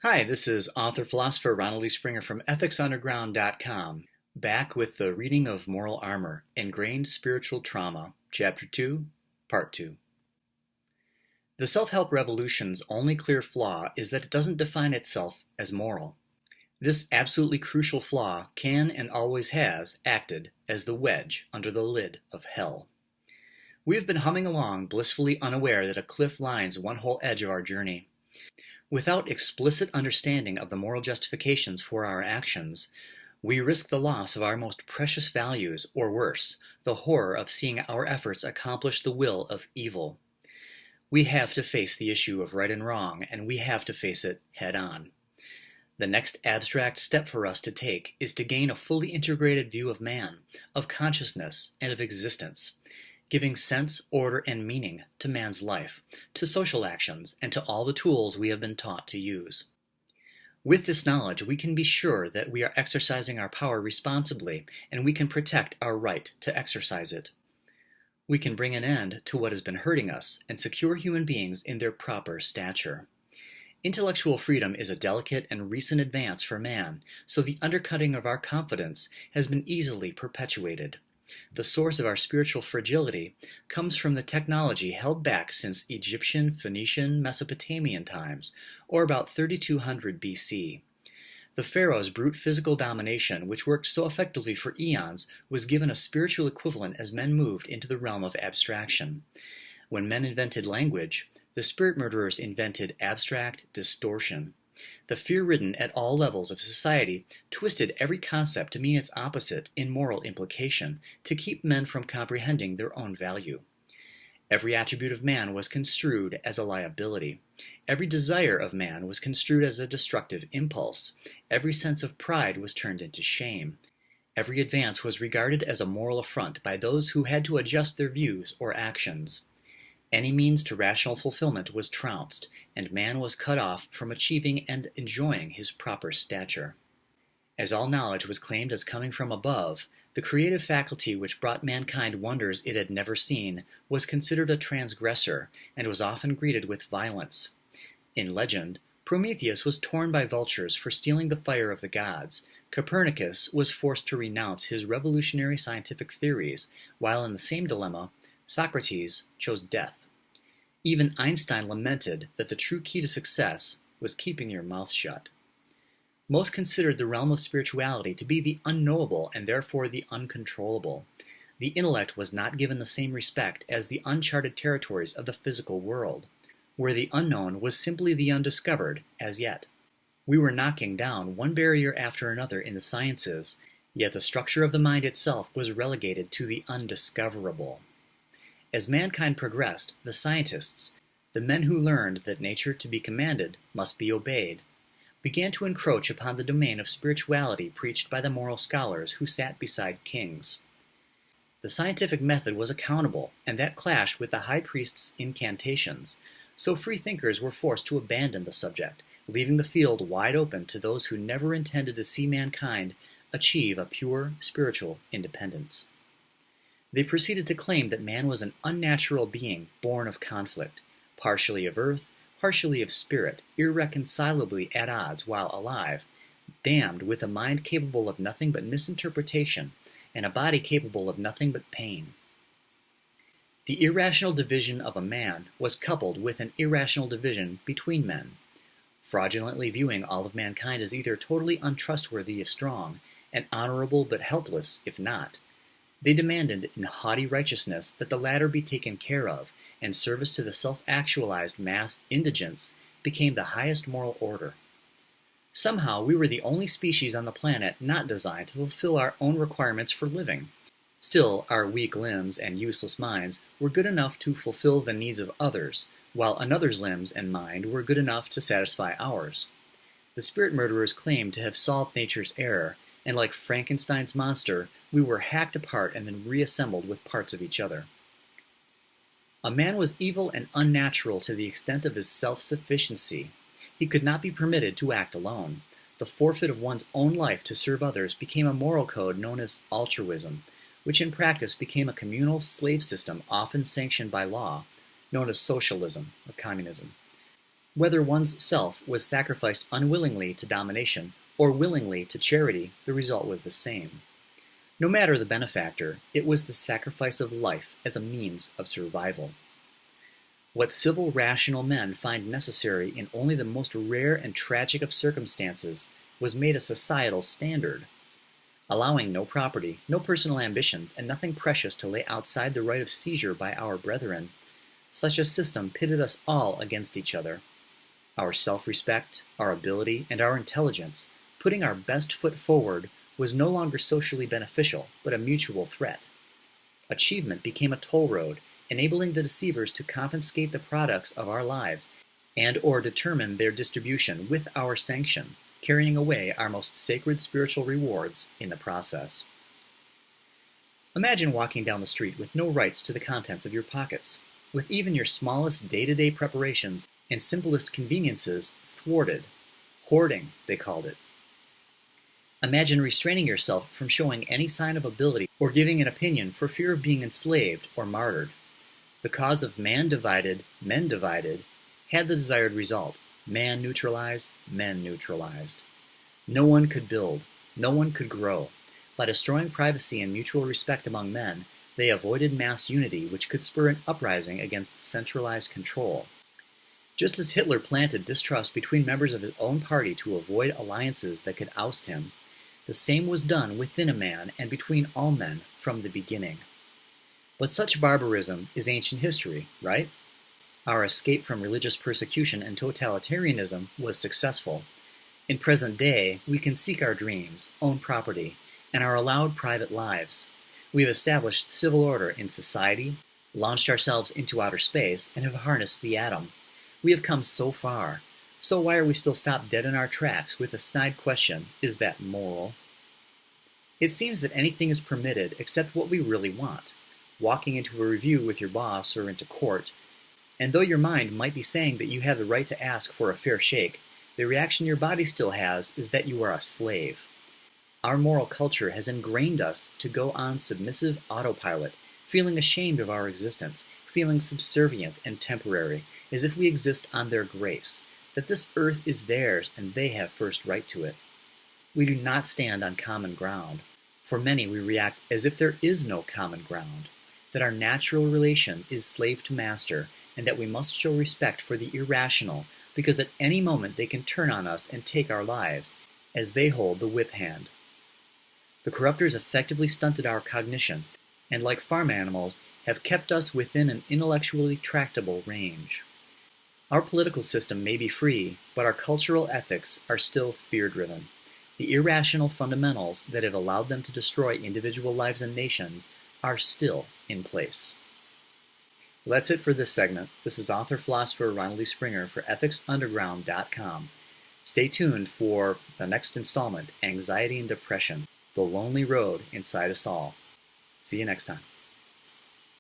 Hi, this is author-philosopher Ronald E. Springer from ethicsunderground.com, back with the reading of Moral Armor, Ingrained Spiritual Trauma, Chapter 2, Part 2. The self-help revolution's only clear flaw is that it doesn't define itself as moral. This absolutely crucial flaw can and always has acted as the wedge under the lid of hell. We have been humming along, blissfully unaware that a cliff lines one whole edge of our journey. Without explicit understanding of the moral justifications for our actions, we risk the loss of our most precious values, or worse, the horror of seeing our efforts accomplish the will of evil. We have to face the issue of right and wrong, and we have to face it head on. The next abstract step for us to take is to gain a fully integrated view of man, of consciousness, and of existence, giving sense, order, and meaning to man's life, to social actions, and to all the tools we have been taught to use. With this knowledge, we can be sure that we are exercising our power responsibly, and we can protect our right to exercise it. We can bring an end to what has been hurting us and secure human beings in their proper stature. Intellectual freedom is a delicate and recent advance for man, so the undercutting of our confidence has been easily perpetuated. The source of our spiritual fragility comes from the technology held back since Egyptian, Phoenician, Mesopotamian times, or about 3200 BC. The pharaoh's brute physical domination, which worked so effectively for eons, was given a spiritual equivalent as men moved into the realm of abstraction. When men invented language, the spirit murderers invented abstract distortion. The fear-ridden at all levels of society twisted every concept to mean its opposite in moral implication, to keep men from comprehending their own value. Every attribute of man was construed as a liability. Every desire of man was construed as a destructive impulse. Every sense of pride was turned into shame. Every advance was regarded as a moral affront by those who had to adjust their views or actions. Any means to rational fulfillment was trounced, and man was cut off from achieving and enjoying his proper stature. As all knowledge was claimed as coming from above, the creative faculty which brought mankind wonders it had never seen was considered a transgressor, and was often greeted with violence. In legend, Prometheus was torn by vultures for stealing the fire of the gods. Copernicus was forced to renounce his revolutionary scientific theories, while in the same dilemma, Socrates chose death. Even Einstein lamented that the true key to success was keeping your mouth shut. Most considered the realm of spirituality to be the unknowable and therefore the uncontrollable. The intellect was not given the same respect as the uncharted territories of the physical world, where the unknown was simply the undiscovered as yet. We were knocking down one barrier after another in the sciences, yet the structure of the mind itself was relegated to the undiscoverable. As mankind progressed, the scientists, the men who learned that nature to be commanded must be obeyed, began to encroach upon the domain of spirituality preached by the moral scholars who sat beside kings. The scientific method was accountable, and that clashed with the high priest's incantations, so free thinkers were forced to abandon the subject, leaving the field wide open to those who never intended to see mankind achieve a pure spiritual independence. They proceeded to claim that man was an unnatural being born of conflict, partially of earth, partially of spirit, irreconcilably at odds while alive, damned with a mind capable of nothing but misinterpretation, and a body capable of nothing but pain. The irrational division of a man was coupled with an irrational division between men, fraudulently viewing all of mankind as either totally untrustworthy if strong, and honorable but helpless if not. They demanded in haughty righteousness that the latter be taken care of, and service to the self-actualized mass indigents became the highest moral order. Somehow we were the only species on the planet not designed to fulfill our own requirements for living. Still, our weak limbs and useless minds were good enough to fulfill the needs of others, while another's limbs and mind were good enough to satisfy ours. The spirit murderers claimed to have solved nature's error, and like Frankenstein's monster, we were hacked apart and then reassembled with parts of each other. A man was evil and unnatural to the extent of his self-sufficiency. He could not be permitted to act alone. The forfeit of one's own life to serve others became a moral code known as altruism, which in practice became a communal slave system often sanctioned by law, known as socialism or communism. Whether one's self was sacrificed unwillingly to domination or willingly to charity, the result was the same. No matter the benefactor, it was the sacrifice of life as a means of survival. What civil rational men find necessary in only the most rare and tragic of circumstances was made a societal standard. Allowing no property, no personal ambitions, and nothing precious to lay outside the right of seizure by our brethren, such a system pitted us all against each other. Our self-respect, our ability, and our intelligence, putting our best foot forward, was no longer socially beneficial, but a mutual threat. Achievement became a toll road, enabling the deceivers to confiscate the products of our lives and or determine their distribution with our sanction, carrying away our most sacred spiritual rewards in the process. Imagine walking down the street with no rights to the contents of your pockets, with even your smallest day-to-day preparations and simplest conveniences thwarted. Hoarding, they called it. Imagine restraining yourself from showing any sign of ability or giving an opinion for fear of being enslaved or martyred. The cause of man divided, men divided, had the desired result: man neutralized, men neutralized. No one could build, no one could grow. By destroying privacy and mutual respect among men, they avoided mass unity, which could spur an uprising against centralized control. Just as Hitler planted distrust between members of his own party to avoid alliances that could oust him, the same was done within a man and between all men from the beginning. But such barbarism is ancient history, right? Our escape from religious persecution and totalitarianism was successful. In present day, we can seek our dreams, own property, and are allowed private lives. We have established civil order in society, launched ourselves into outer space, and have harnessed the atom. We have come so far. So why are we still stopped dead in our tracks with the snide question, is that moral? It seems that anything is permitted except what we really want. Walking into a review with your boss or into court, and though your mind might be saying that you have the right to ask for a fair shake, the reaction your body still has is that you are a slave. Our moral culture has ingrained us to go on submissive autopilot, feeling ashamed of our existence, feeling subservient and temporary, as if we exist on their grace, that this earth is theirs and they have first right to it. We do not stand on common ground. For many, we react as if there is no common ground, that our natural relation is slave to master, and that we must show respect for the irrational, because at any moment they can turn on us and take our lives, as they hold the whip hand. The corruptors effectively stunted our cognition, and like farm animals, have kept us within an intellectually tractable range. Our political system may be free, but our cultural ethics are still fear-driven. The irrational fundamentals that have allowed them to destroy individual lives and nations are still in place. Well, that's it for this segment. This is author-philosopher Ronald E. Springer for EthicsUnderground.com. Stay tuned for the next installment, Anxiety and Depression, The Lonely Road Inside Us All. See you next time.